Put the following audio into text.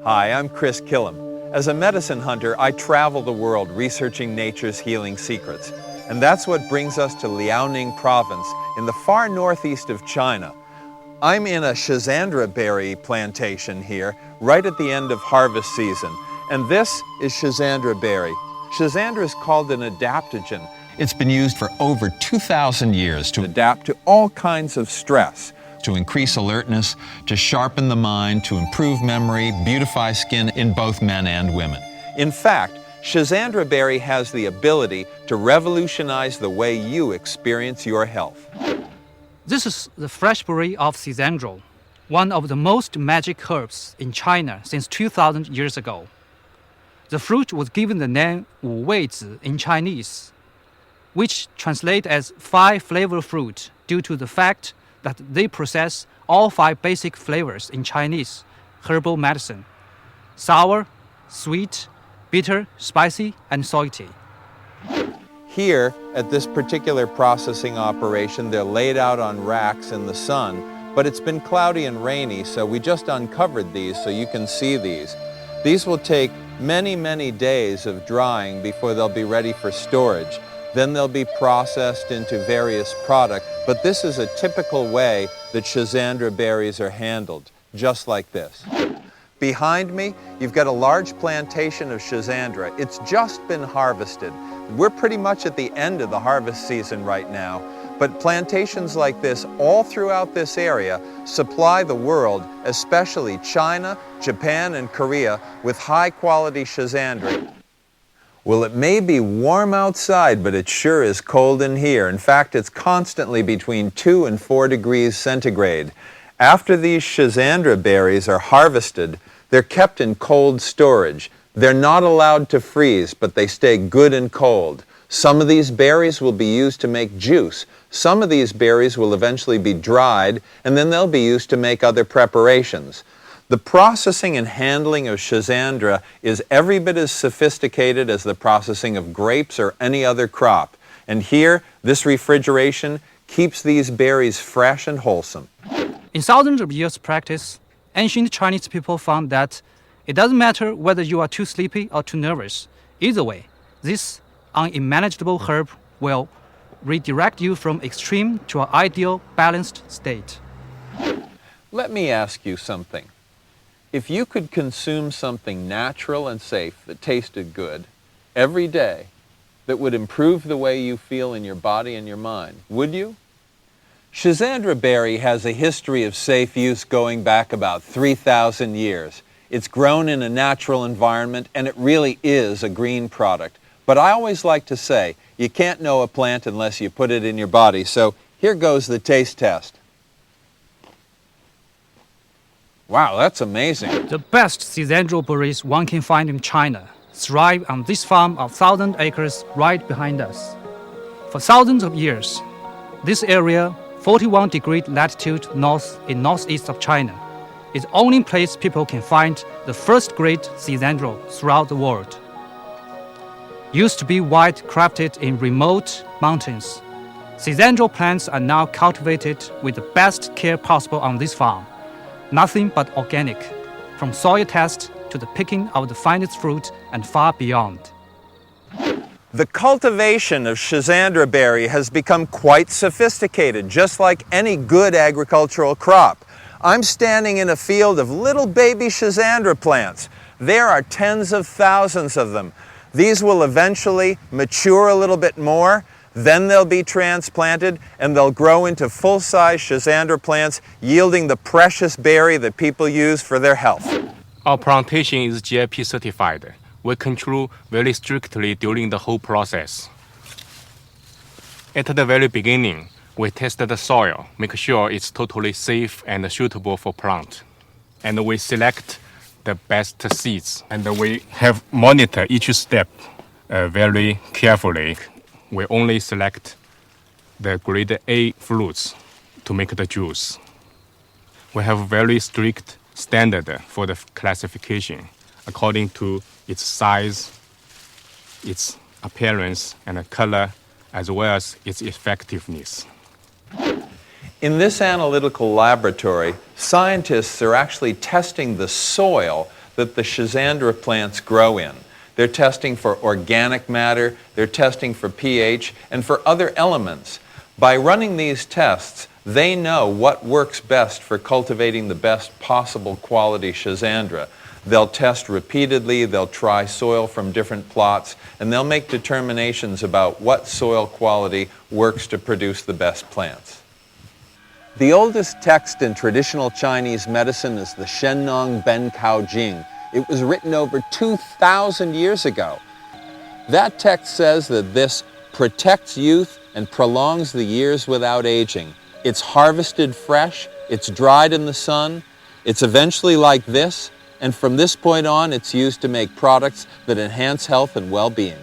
Hi, I'm Chris Kilham. As a medicine hunter, I travel the world researching nature's healing secrets. And that's what brings us to Liaoning province in the far northeast of China. I'm in a Schizandra berry plantation here, right at the end of harvest season. And this is Schizandra berry. Schizandra is called an adaptogen. It's been used for over 2,000 years to adapt to all kinds of stress, to increase alertness, to sharpen the mind, to improve memory, beautify skin in both men and women. In fact, Schizandra berry has the ability to revolutionize the way you experience your health. This is the fresh berry of Schizandra, one of the most magic herbs in China since 2,000 years ago. The fruit was given the name 五味子 in Chinese, which translates as 5 flavor fruit due to the fact that they possess all 5 basic flavors in Chinese herbal medicine: sour, sweet, bitter, spicy, and salty. Here, at this particular processing operation, they're laid out on racks in the sun, but it's been cloudy and rainy, so we just uncovered these so you can see these. These will take many, many days of drying before they'll be ready for storage. Then they'll be processed into various products, but this is a typical way that Schizandra berries are handled, just like this. Behind me, you've got a large plantation of Schizandra. It's just been harvested. We're pretty much at the end of the harvest season right now, but plantations like this all throughout this area supply the world, especially China, Japan, and Korea, with high-quality Schizandra. Well, it may be warm outside, but it sure is cold in here. In fact, it's constantly between 2 and 4 degrees centigrade. After these Schizandra berries are harvested, they're kept in cold storage. They're not allowed to freeze, but they stay good and cold. Some of these berries will be used to make juice. Some of these berries will eventually be dried, and then they'll be used to make other preparations. The processing and handling of Schizandra is every bit as sophisticated as the processing of grapes or any other crop. And here, this refrigeration keeps these berries fresh and wholesome. In thousands of years of practice, ancient Chinese people found that it doesn't matter whether you are too sleepy or too nervous. Either way, this unmanageable herb will redirect you from extreme to an ideal, balanced state. Let me ask you something. If you could consume something natural and safe that tasted good every day, that would improve the way you feel in your body and your mind, would you? Schizandra berry has a history of safe use going back about 3,000 years. It's grown in a natural environment, and it really is a green product. But I always like to say, you can't know a plant unless you put it in your body. So here goes the taste test. Wow, that's amazing. The best Schizandra berries one can find in China thrive on this farm of 1,000 acres right behind us. For thousands of years, this area, 41-degree latitude north in northeast of China, is the only place people can find the first great Schizandra throughout the world. Used to be wild-crafted in remote mountains, Schizandra plants are now cultivated with the best care possible on this farm. Nothing but organic, from soil test to the picking of the finest fruit and far beyond. The cultivation of Schizandra berry has become quite sophisticated, just like any good agricultural crop. I'm standing in a field of little baby Schizandra plants. There are tens of thousands of them. These will eventually mature a little bit more, then they'll be transplanted and they'll grow into full-size Schizandra plants, yielding the precious berry that people use for their health. Our plantation is GIP certified. We control very strictly during the whole process. At the very beginning, we test the soil, make sure it's totally safe and suitable for plant. And we select the best seeds. And we have monitored each step very carefully. We only select the grade A fruits to make the juice. We have very strict standard for the classification according to its size, its appearance and color, as well as its effectiveness. In this analytical laboratory, scientists are actually testing the soil that the Schizandra plants grow in. They're testing for organic matter, they're testing for pH, and for other elements. By running these tests, they know what works best for cultivating the best possible quality Schizandra. They'll test repeatedly, they'll try soil from different plots, and they'll make determinations about what soil quality works to produce the best plants. The oldest text in traditional Chinese medicine is the Shennong Ben Kao Jing. It was written over 2,000 years ago. That text says that this protects youth and prolongs the years without aging. It's harvested fresh, it's dried in the sun, it's eventually like this, and from this point on, it's used to make products that enhance health and well-being.